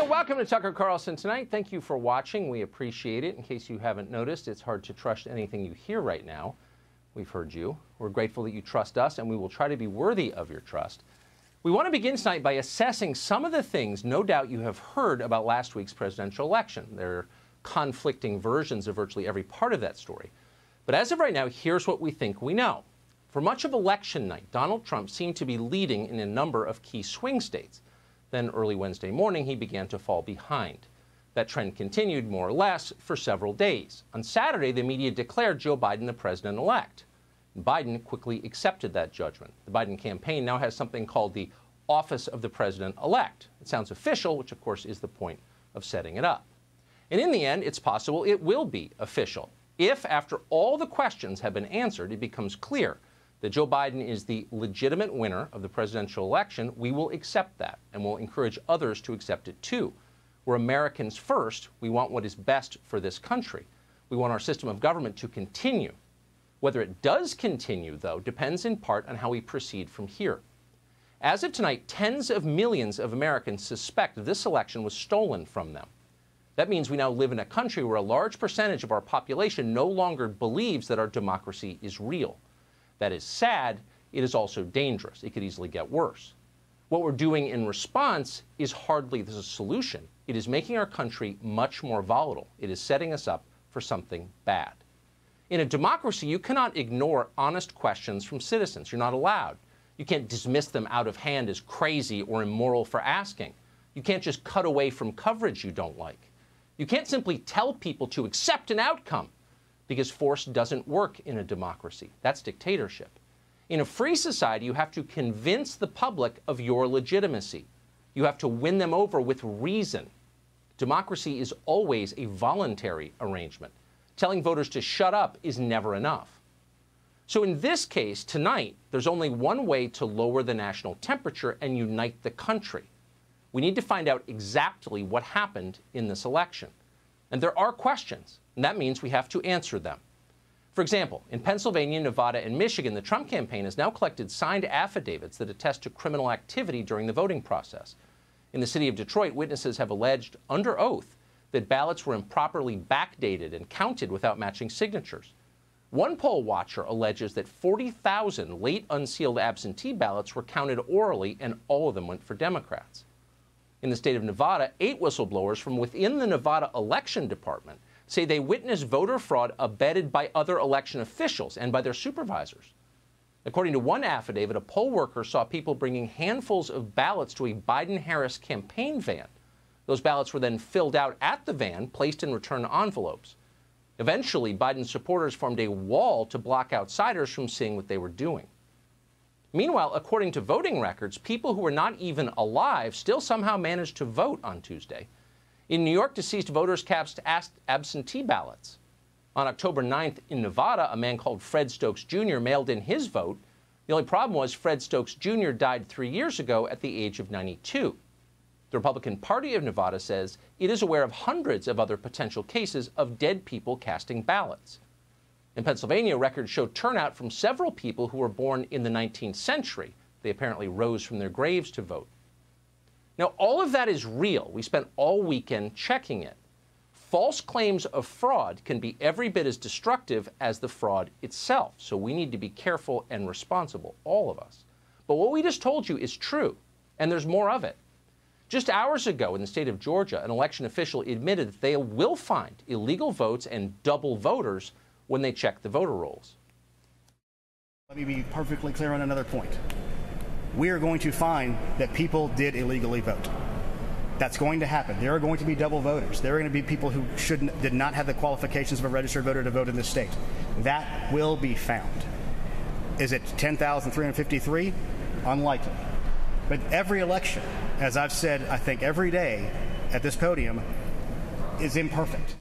Welcome to Tucker Carlson Tonight. Thank you for watching. We appreciate it. In case you haven't noticed, it's hard to trust anything you hear right now. We've heard you. We're grateful that you trust us, and we will try to be worthy of your trust. We want to begin tonight by assessing some of the things no doubt you have heard about last week's presidential election. There are conflicting versions of virtually every part of that story. But as of right now, here's what we think we know. For much of election night, Donald Trump seemed to be leading in a number of key swing states. Then early Wednesday morning, he began to fall behind. That trend continued more or less for several days. On Saturday, the media declared Joe Biden the president-elect. Biden quickly accepted that judgment. The Biden campaign now has something called the Office of the President-elect. It sounds official, which of course is the point of setting it up. And in the end, it's possible it will be official. If, after all the questions have been answered, it becomes clear that Joe Biden is the legitimate winner of the presidential election, we will accept that, and we'll encourage others to accept it too. We're Americans first. We want what is best for this country. We want our system of government to continue. Whether it does continue, though, depends in part on how we proceed from here. As of tonight, tens of millions of Americans suspect this election was stolen from them. That means we now live in a country where a large percentage of our population no longer believes that our democracy is real. That is sad. It is also dangerous. It could easily get worse. What we're doing in response is hardly the solution. It is making our country much more volatile. It is setting us up for something bad. In a democracy, you cannot ignore honest questions from citizens. You're not allowed. You can't dismiss them out of hand as crazy or immoral for asking. You can't just cut away from coverage you don't like. You can't simply tell people to accept an outcome, because force doesn't work in a democracy. That's dictatorship. In a free society, you have to convince the public of your legitimacy. You have to win them over with reason. Democracy is always a voluntary arrangement. Telling voters to shut up is never enough. So in this case, tonight, there's only one way to lower the national temperature and unite the country. We need to find out exactly what happened in this election. And there are questions, and that means we have to answer them. For example, in Pennsylvania, Nevada, and Michigan, the Trump campaign has now collected signed affidavits that attest to criminal activity during the voting process. In the city of Detroit, witnesses have alleged under oath that ballots were improperly backdated and counted without matching signatures. One poll watcher alleges that 40,000 late unsealed absentee ballots were counted orally, and all of them went for Democrats. In the state of Nevada, 8 whistleblowers from within the Nevada Election Department say they witnessed voter fraud abetted by other election officials and by their supervisors. According to one affidavit, a poll worker saw people bringing handfuls of ballots to a Biden-Harris campaign van. Those ballots were then filled out at the van, placed in return envelopes. Eventually, Biden supporters formed a wall to block outsiders from seeing what they were doing. Meanwhile, according to voting records, people who were not even alive still somehow managed to vote on Tuesday. In New York, deceased voters cast absentee ballots. On October 9th in Nevada, a man called Fred Stokes Jr. mailed in his vote. The only problem was Fred Stokes Jr. died 3 years ago at the age of 92. The Republican Party of Nevada says it is aware of hundreds of other potential cases of dead people casting ballots. In Pennsylvania, records show turnout from several people who were born in the 19th century. They apparently rose from their graves to vote. Now, all of that is real. We spent all weekend checking it. False claims of fraud can be every bit as destructive as the fraud itself, so we need to be careful and responsible, all of us. But what we just told you is true, and there's more of it. Just hours ago in the state of Georgia, an election official admitted that they will find illegal votes and double voters when they check the voter rolls. Let me be perfectly clear on another point. We are going to find that people did illegally vote. That's going to happen. There are going to be double voters. There are going to be people who did not have the qualifications of a registered voter to vote in this state. That will be found. Is it 10,353? Unlikely. But every election, as I've said, I think every day at this podium, is imperfect.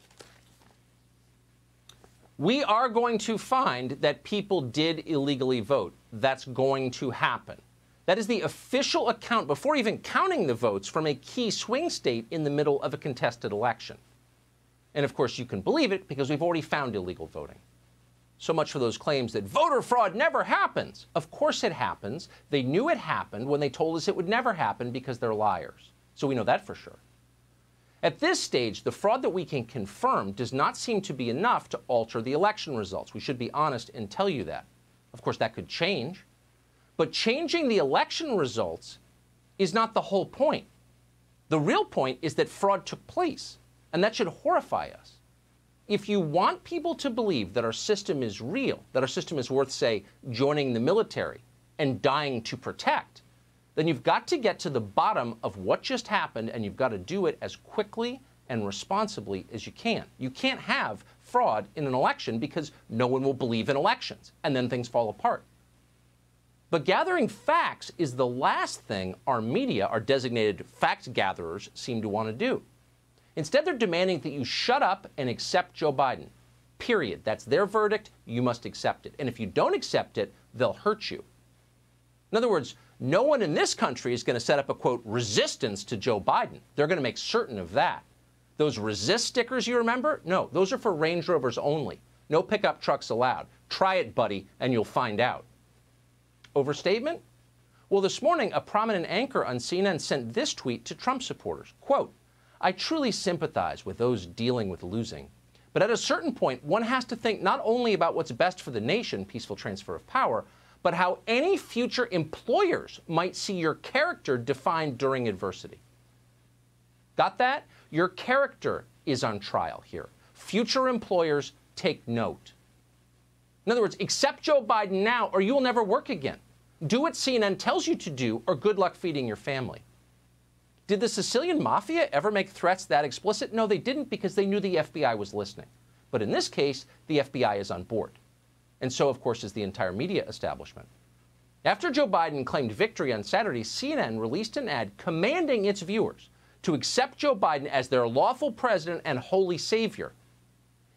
We are going to find that people did illegally vote. That's going to happen. That is the official account before even counting the votes from a key swing state in the middle of a contested election. And of course, you can believe it because we've already found illegal voting. So much for those claims that voter fraud never happens. Of course it happens. They knew it happened when they told us it would never happen because they're liars. So we know that for sure. At this stage, the fraud that we can confirm does not seem to be enough to alter the election results. We should be honest and tell you that. Of course, that could change. But changing the election results is not the whole point. The real point is that fraud took place, and that should horrify us. If you want people to believe that our system is real, that our system is worth, say, joining the military and dying to protect, then you've got to get to the bottom of what just happened, and you've got to do it as quickly and responsibly as you can. You can't have fraud in an election because no one will believe in elections, and then things fall apart. But gathering facts is the last thing our media, our designated fact gatherers, seem to want to do. Instead, they're demanding that you shut up and accept Joe Biden. Period. That's their verdict. You must accept it. And if you don't accept it, they'll hurt you. In other words, no one in this country is going to set up a, quote, resistance to Joe Biden. They're going to make certain of that. Those resist stickers you remember? No, those are for Range Rovers only. No pickup trucks allowed. Try it, buddy, and you'll find out. Overstatement? Well, this morning, a prominent anchor on CNN sent this tweet to Trump supporters. Quote, I truly sympathize with those dealing with losing. But at a certain point, one has to think not only about what's best for the nation, peaceful transfer of power, but how any future employers might see your character defined during adversity. Got that? Your character is on trial here. Future employers take note. In other words, accept Joe Biden now or you will never work again. Do what CNN tells you to do or good luck feeding your family. Did the Sicilian mafia ever make threats that explicit? No, they didn't because they knew the FBI was listening. But in this case, the FBI is on board. And so, of course, is the entire media establishment. After Joe Biden claimed victory on Saturday, CNN released an ad commanding its viewers to accept Joe Biden as their lawful president and holy savior.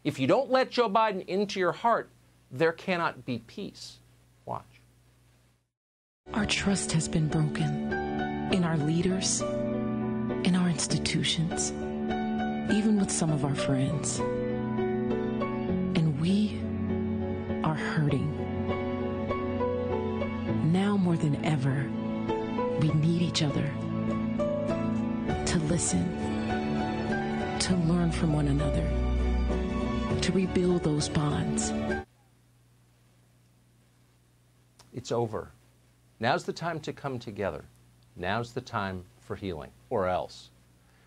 If you don't let Joe Biden into your heart, there cannot be peace. Watch. Our trust has been broken in our leaders, in our institutions, even with some of our friends. And we are hurting. Now more than ever, we need each other to listen, to learn from one another, to rebuild those bonds. It's over. Now's the time to come together. Now's the time for healing, or else.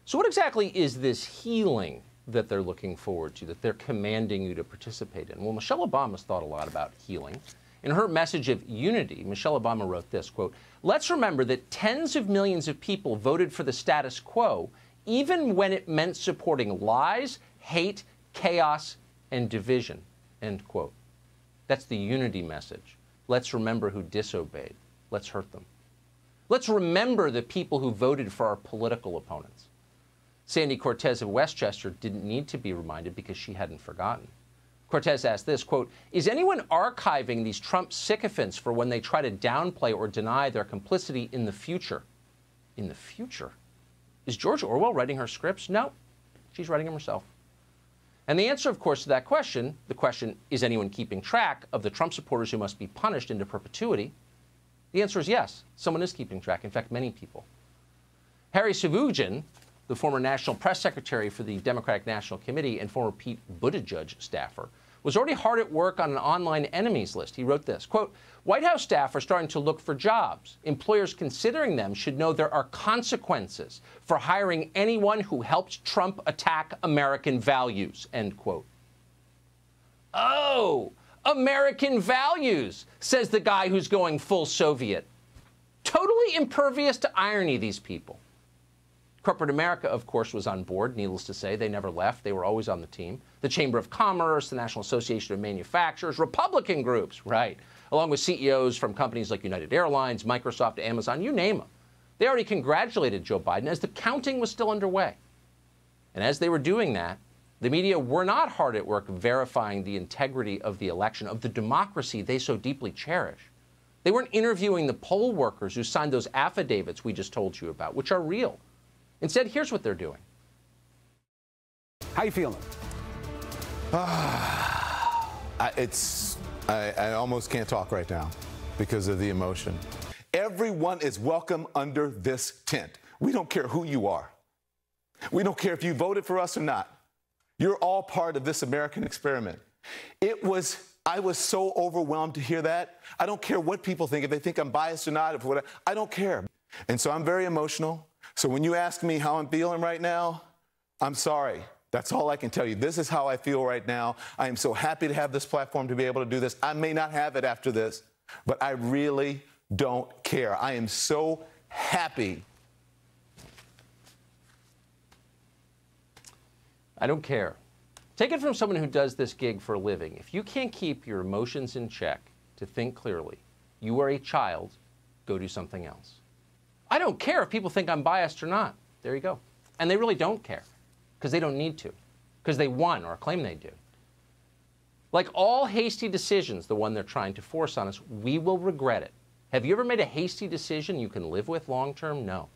So what exactly is this healing that they're looking forward to, that they're commanding you to participate in? Well, Michelle Obama's thought a lot about healing. In her message of unity, Michelle Obama wrote this, quote, let's remember that tens of millions of people voted for the status quo, even when it meant supporting lies, hate, chaos, and division, end quote. That's the unity message. Let's remember who disobeyed. Let's hurt them. Let's remember the people who voted for our political opponents. Sandy Cortez of Westchester didn't need to be reminded because she hadn't forgotten. Cortez asked this, quote, is anyone archiving these Trump sycophants for when they try to downplay or deny their complicity in the future? In the future? Is George Orwell writing her scripts? No, she's writing them herself. And the answer, of course, to that question, the question, is anyone keeping track of the Trump supporters who must be punished into perpetuity? The answer is yes. Someone is keeping track. In fact, many people. Harry Savugin, the former national press secretary for the Democratic National Committee and former Pete Buttigieg staffer, was already hard at work on an online enemies list. He wrote this, quote, White House staff are starting to look for jobs. Employers considering them should know there are consequences for hiring anyone who helped Trump attack American values, end quote. Oh, American values, says the guy who's going full Soviet. Totally impervious to irony, these people. Corporate America, of course, was on board. Needless to say, they never left. They were always on the team. The Chamber of Commerce, the National Association of Manufacturers, Republican groups, right, along with CEOs from companies like United Airlines, Microsoft, Amazon, you name them. They already congratulated Joe Biden as the counting was still underway. And as they were doing that, the media were not hard at work verifying the integrity of the election, of the democracy they so deeply cherish. They weren't interviewing the poll workers who signed those affidavits we just told you about, which are real. Instead, here's what they're doing. How you feeling? I almost can't talk right now because of the emotion. Everyone is welcome under this tent. We don't care who you are. We don't care if you voted for us or not. You're all part of this American experiment. I was so overwhelmed to hear that. I don't care what people think, if they think I'm biased or not, if whatever, I don't care. And so I'm very emotional. So when you ask me how I'm feeling right now, I'm sorry. That's all I can tell you. This is how I feel right now. I am so happy to have this platform to be able to do this. I may not have it after this, but I really don't care. I am so happy. I don't care. Take it from someone who does this gig for a living. If you can't keep your emotions in check to think clearly, you are a child, go do something else. I don't care if people think I'm biased or not. There you go. And they really don't care, because they don't need to, because they won or claim they do. Like all hasty decisions, the one they're trying to force on us, we will regret it. Have you ever made a hasty decision you can live with long term? No.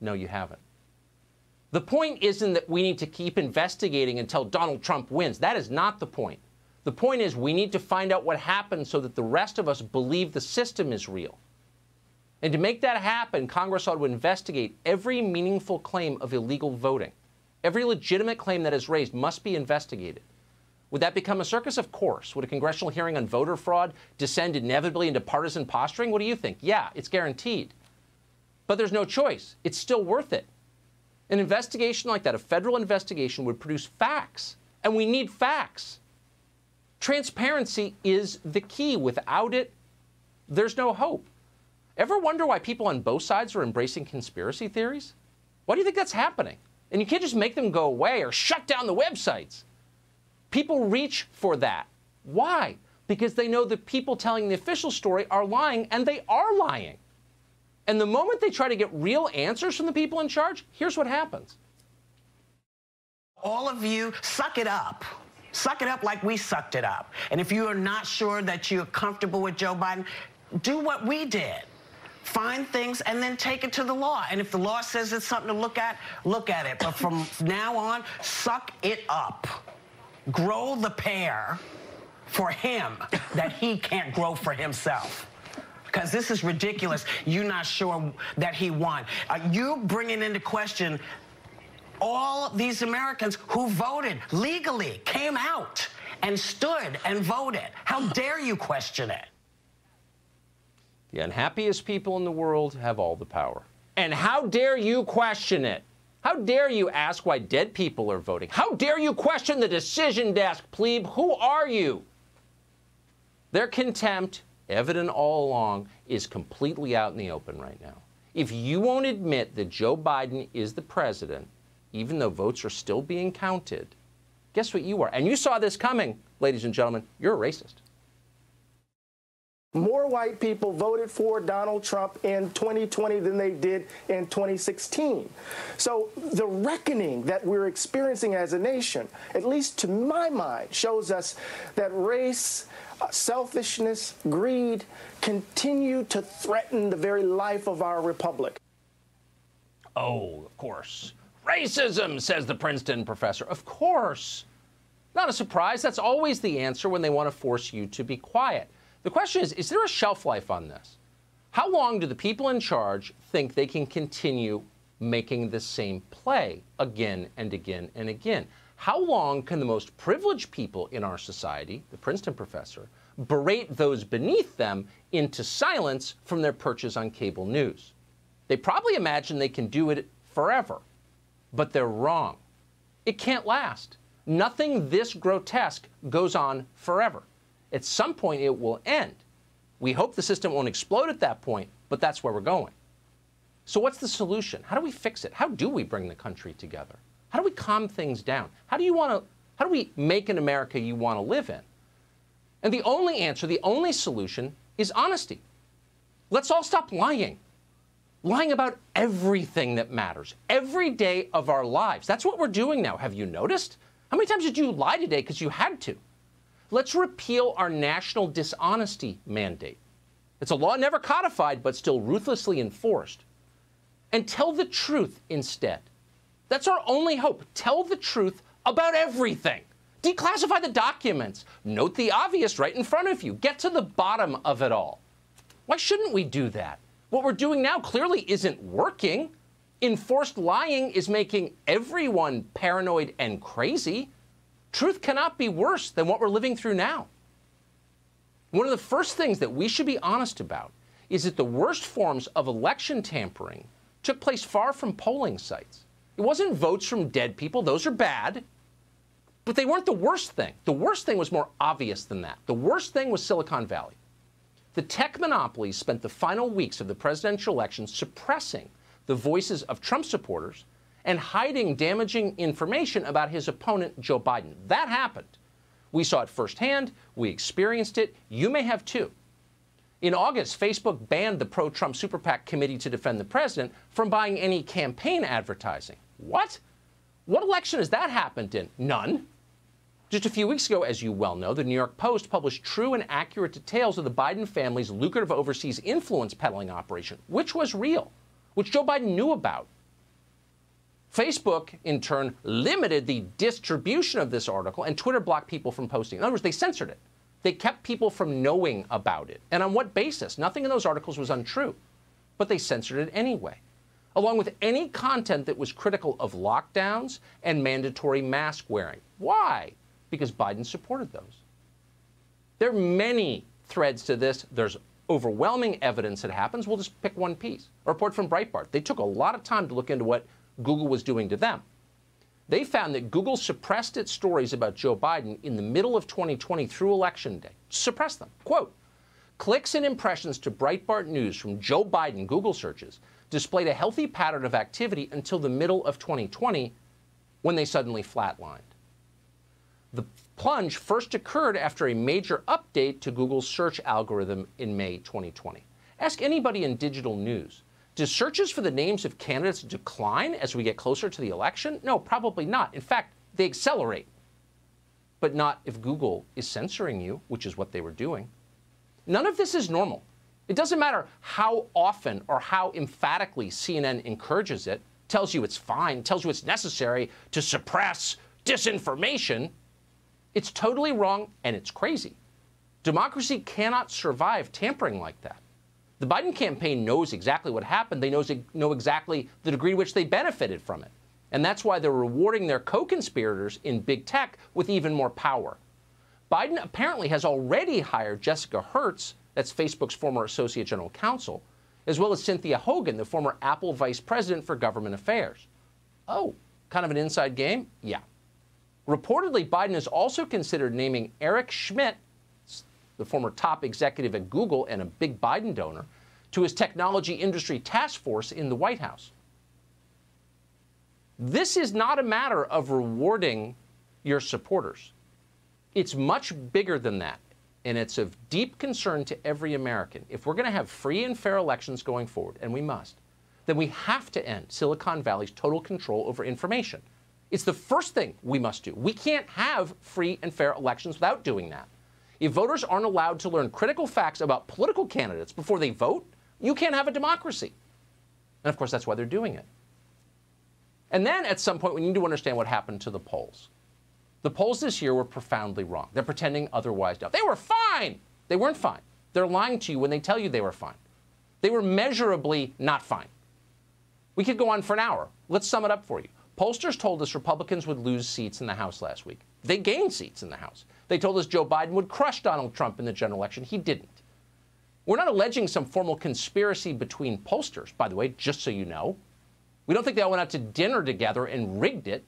No, you haven't. The point isn't that we need to keep investigating until Donald Trump wins. That is not the point. The point is we need to find out what happened so that the rest of us believe the system is real. And to make that happen, Congress ought to investigate every meaningful claim of illegal voting. Every legitimate claim that is raised must be investigated. Would that become a circus? Of course. Would a congressional hearing on voter fraud descend inevitably into partisan posturing? What do you think? Yeah, it's guaranteed. But there's no choice. It's still worth it. An investigation like that, a federal investigation, would produce facts. And we need facts. Transparency is the key. Without it, there's no hope. Ever wonder why people on both sides are embracing conspiracy theories? Why do you think that's happening? And you can't just make them go away or shut down the websites. People reach for that. Why? Because they know the people telling the official story are lying, and they are lying. And the moment they try to get real answers from the people in charge, here's what happens. All of you, suck it up. Suck it up like we sucked it up. And if you are not sure that you're comfortable with Joe Biden, do what we did. Find things and then take it to the law. And if the law says it's something to look at it. But from now on, suck it up. Grow the pear for him that he can't grow for himself. Because this is ridiculous. You're not sure that he won. You bringing into question all these Americans who voted legally, came out and stood and voted. How dare you question it? The unhappiest people in the world have all the power. And how dare you question it? How dare you ask why dead people are voting? How dare you question the decision desk, plebe? Who are you? Their contempt, evident all along, is completely out in the open right now. If you won't admit that Joe Biden is the president, even though votes are still being counted, guess what you are? And you saw this coming, ladies and gentlemen. You're a racist. More white people voted for Donald Trump in 2020 than they did in 2016. So the reckoning that we're experiencing as a nation, at least to my mind, shows us that race, selfishness, greed continue to threaten the very life of our republic. Oh, of course. Racism, says the Princeton professor. Of course. Not a surprise. That's always the answer when they want to force you to be quiet. The question is there a shelf life on this? How long do the people in charge think they can continue making the same play again and again and again? How long can the most privileged people in our society, the Princeton professor, berate those beneath them into silence from their perches on cable news? They probably imagine they can do it forever, but they're wrong. It can't last. Nothing this grotesque goes on forever. At some point, it will end. We hope the system won't explode at that point, but that's where we're going. So what's the solution? How do we fix it? How do we bring the country together? How do we calm things down? How do we make an America you want to live in? And the only answer, the only solution is honesty. Let's all stop lying. Lying about everything that matters, every day of our lives. That's what we're doing now. Have you noticed? How many times did you lie today because you had to? Let's repeal our national dishonesty mandate. It's a law never codified, but still ruthlessly enforced. And tell the truth instead. That's our only hope. Tell the truth about everything. Declassify the documents. Note the obvious right in front of you. Get to the bottom of it all. Why shouldn't we do that? What we're doing now clearly isn't working. Enforced lying is making everyone paranoid and crazy. Truth cannot be worse than what we're living through now. One of the first things that we should be honest about is that the worst forms of election tampering took place far from polling sites. It wasn't votes from dead people. Those are bad. But they weren't the worst thing. The worst thing was more obvious than that. The worst thing was Silicon Valley. The tech monopolies spent the final weeks of the presidential election suppressing the voices of Trump supporters and hiding damaging information about his opponent, Joe Biden. That happened. We saw it firsthand. We experienced it. You may have too. In August, Facebook banned the pro-Trump Super PAC Committee to Defend the President from buying any campaign advertising. What? What election has that happened in? None. Just a few weeks ago, as you well know, the New York Post published true and accurate details of the Biden family's lucrative overseas influence peddling operation, which was real, which Joe Biden knew about. Facebook, in turn, limited the distribution of this article, and Twitter blocked people from posting. In other words, they censored it. They kept people from knowing about it. And on what basis? Nothing in those articles was untrue, but they censored it anyway, along with any content that was critical of lockdowns and mandatory mask wearing. Why? Because Biden supported those. There are many threads to this. There's overwhelming evidence it happens. We'll just pick one piece. A report from Breitbart. They took a lot of time to look into what Google was doing to them. They found that Google suppressed its stories about Joe Biden in the middle of 2020 through Election Day. Suppressed them. Quote, clicks and impressions to Breitbart News from Joe Biden Google searches displayed a healthy pattern of activity until the middle of 2020 when they suddenly flatlined. The plunge first occurred after a major update to Google's search algorithm in May 2020. Ask anybody in digital news. Do searches for the names of candidates decline as we get closer to the election? No, probably not. In fact, they accelerate. But not if Google is censoring you, which is what they were doing. None of this is normal. It doesn't matter how often or how emphatically CNN encourages it, tells you it's fine, tells you it's necessary to suppress disinformation. It's totally wrong and it's crazy. Democracy cannot survive tampering like that. The Biden campaign knows exactly what happened. They know exactly the degree to which they benefited from it. And that's why they're rewarding their co-conspirators in big tech with even more power. Biden apparently has already hired Jessica Hertz, that's Facebook's former associate general counsel, as well as Cynthia Hogan, the former Apple vice president for government affairs. Oh, kind of an inside game? Yeah. Reportedly, Biden has also considered naming Eric Schmidt, the former top executive at Google and a big Biden donor, to his technology industry task force in the White House. This is not a matter of rewarding your supporters. It's much bigger than that, and it's of deep concern to every American. If we're going to have free and fair elections going forward, and we must, then we have to end Silicon Valley's total control over information. It's the first thing we must do. We can't have free and fair elections without doing that. If voters aren't allowed to learn critical facts about political candidates before they vote, you can't have a democracy. And of course, that's why they're doing it. And then at some point, we need to understand what happened to the polls. The polls this year were profoundly wrong. They're pretending otherwise now. They were fine. They weren't fine. They're lying to you when they tell you they were fine. They were measurably not fine. We could go on for an hour. Let's sum it up for you. Pollsters told us Republicans would lose seats in the House last week. They gained seats in the House. They told us Joe Biden would crush Donald Trump in the general election. He didn't. We're not alleging some formal conspiracy between pollsters, by the way, just so you know. We don't think they all went out to dinner together and rigged it.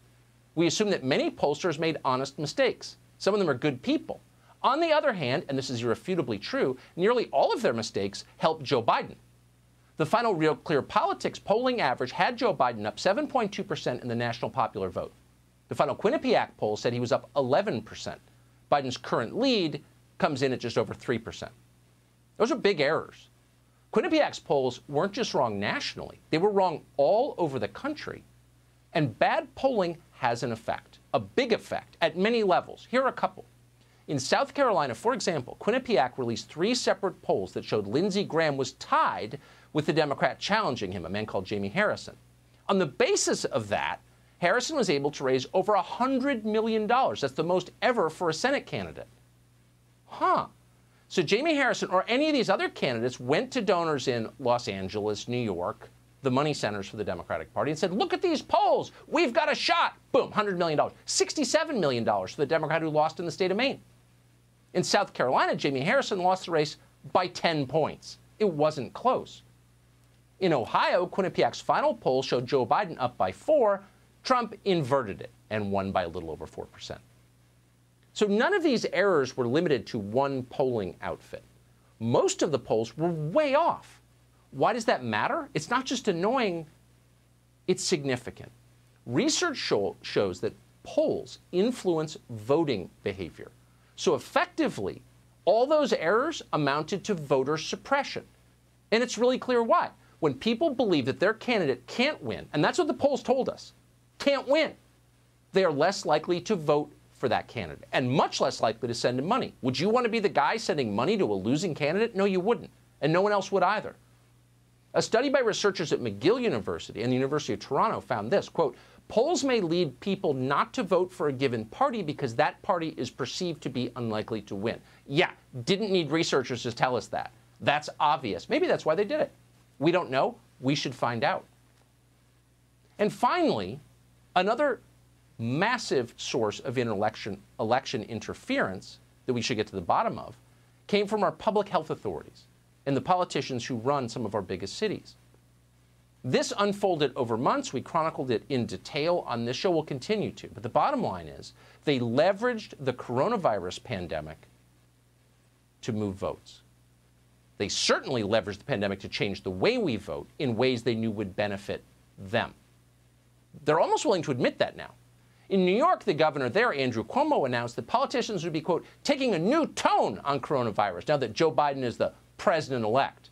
We assume that many pollsters made honest mistakes. Some of them are good people. On the other hand, and this is irrefutably true, nearly all of their mistakes helped Joe Biden. The final Real Clear Politics polling average had Joe Biden up 7.2% in the national popular vote. The final Quinnipiac poll said he was up 11%. Biden's current lead comes in at just over 3%. Those are big errors. Quinnipiac's polls weren't just wrong nationally. They were wrong all over the country. And bad polling has an effect, a big effect, at many levels. Here are a couple. In South Carolina, for example, Quinnipiac released 3 separate polls that showed Lindsey Graham was tied with the Democrat challenging him, a man called Jamie Harrison. On the basis of that, Harrison was able to raise over $100 million. That's the most ever for a Senate candidate. So Jamie Harrison or any of these other candidates went to donors in Los Angeles, New York, the money centers for the Democratic Party, and said, look at these polls. We've got a shot. Boom, $100 million. $67 million for the Democrat who lost in the state of Maine. In South Carolina, Jamie Harrison lost the race by 10 points. It wasn't close. In Ohio, Quinnipiac's final poll showed Joe Biden up by 4. Trump inverted it and won by a little over 4%. So none of these errors were limited to one polling outfit. Most of the polls were way off. Why does that matter? It's not just annoying, it's significant. Research shows that polls influence voting behavior. So effectively, all those errors amounted to voter suppression. And it's really clear why. When people believe that their candidate can't win, and that's what the polls told us, can't win, they are less likely to vote for that candidate and much less likely to send him money. Would you want to be the guy sending money to a losing candidate? No, you wouldn't. And no one else would either. A study by researchers at McGill University and the University of Toronto found this, quote, polls may lead people not to vote for a given party because that party is perceived to be unlikely to win. Yeah, didn't need researchers to tell us that. That's obvious. Maybe that's why they did it. We don't know. We should find out. And finally, another massive source of election interference that we should get to the bottom of came from our public health authorities and the politicians who run some of our biggest cities. This unfolded over months. We chronicled it in detail on this show. We'll continue to. But the bottom line is they leveraged the coronavirus pandemic to move votes. They certainly leveraged the pandemic to change the way we vote in ways they knew would benefit them. They're almost willing to admit that now. In New York, the governor there, Andrew Cuomo, announced that politicians would be, quote, taking a new tone on coronavirus now that Joe Biden is the president-elect.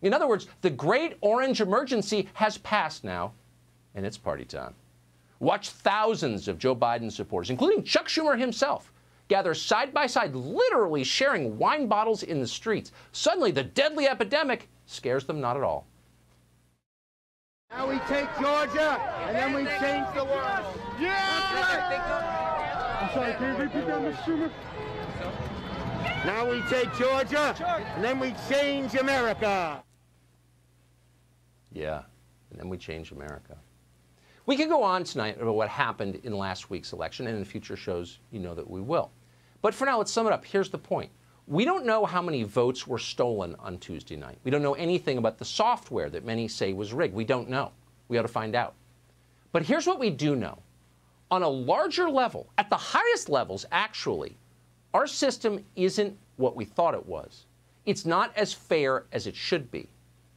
In other words, the great orange emergency has passed now, and it's party time. Watch thousands of Joe Biden supporters, including Chuck Schumer himself, gather side by side, literally sharing wine bottles in the streets. Suddenly, the deadly epidemic scares them not at all. Now we take Georgia, and then we change the world. Yeah! I'm sorry, can you repeat that, Mr. Schumer? Now we take Georgia, and then we change America. Yeah, and then we change America. We could go on tonight about what happened in last week's election, and in future shows, you know that we will. But for now, let's sum it up. Here's the point. We don't know how many votes were stolen on Tuesday night. We don't know anything about the software that many say was rigged. We don't know. We ought to find out. But here's what we do know. On a larger level, at the highest levels, actually, our system isn't what we thought it was. It's not as fair as it should be.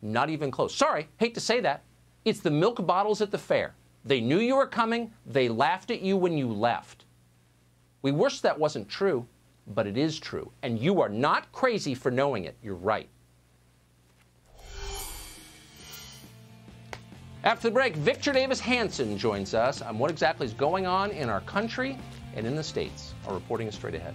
Not even close. Sorry, hate to say that. It's the milk bottles at the fair. They knew you were coming. They laughed at you when you left. We wish that wasn't true, but it is true. And you are not crazy for knowing it. You're right. After the break, Victor Davis Hanson joins us on what exactly is going on in our country and in the States. Our reporting is straight ahead.